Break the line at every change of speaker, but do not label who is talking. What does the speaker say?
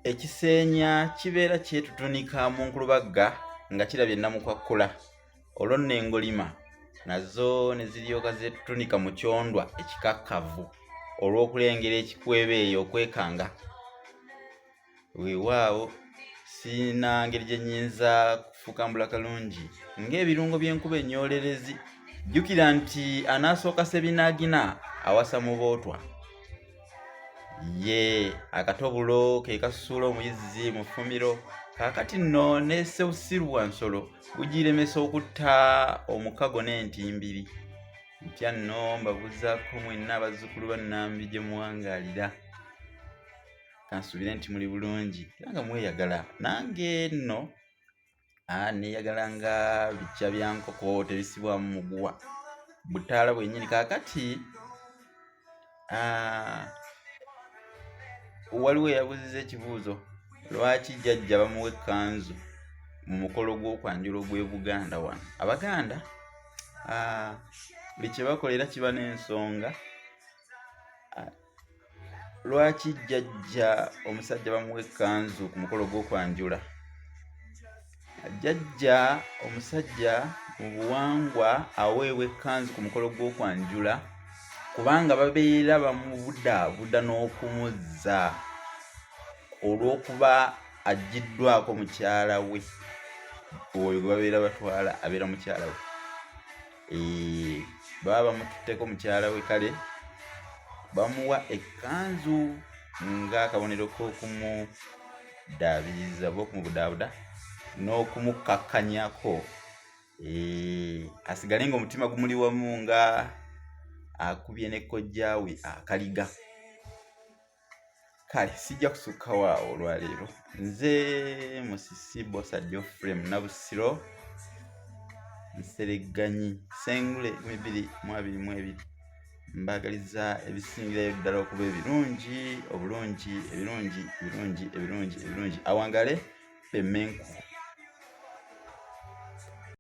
ekiseenya kibeera kyetutunika mu nkulubagga nga kirabye namukwakula olwo nno engolima nazo ne ziryoka zeetutunika mu kyondwa ekikakkavu olw'okulengera ekikwebeeyo okwekanga. Weewaawo sina ngeri gye nnyinza kufukambula kalungi ng'ebirungo by'enkuba ennyoolerezi. Jjukira nti anaasooka sebinaagina awasa mu bootwa. Ye akatobulo ke kasuula omuyizzi mu ffumiro, kaakati nno ne ssewusirwa nsolo gugiremesa okutta omukago n'entimbiri. Ntya nno mbabuuzaako mwenna abazzukulu ba Nnambi gye muwangaalira. Kansuubire nti muli bulungi era nga mweyagala. Nange nno neeyagala nga biggya bya nkoko tebisibwamu muguwa. Butaala bwennyini. Kaakati waliwo eyabuuziza ekibuuzo, lwaki jjajja bamuwa ekkanzu mu mukolo gw'okwanjula ogw'e Buganda wano. Abaganda buli kye bakolera kiba n'ensonga. Lwaki jjajja omusajja bamuwa ekkanzu ku mukolo gw'okwanjula? Jjajja omusajja mu buwangwa aweebwa ekkanzu ku mukolo gw'okwanjula kubanga babeera bamubudaabuda n'okumuzza olw'okuba aggiddwako mukyala we. Oyo gwe babeera batwala abeera mukyala we. Baba bamututteko mukyala we, kale bamuwa ekkanzu ng'akabonero k'okumudaabiriza oba okumubudaabuda n'okumukakkanyako asigale ng'omutima gumuli wamu nga akubye ne kojja we akaliga. Kale sijja kusukkawo awo olwaleero. Nze Musisi Bosa Geoffrey Munnabusiro, Nseregganyi, Ssengule 2022. Mbaagaliza ebisingirayo ddala okuba ebirungi, obulungi, ebirungi. Awangale Pemmenku.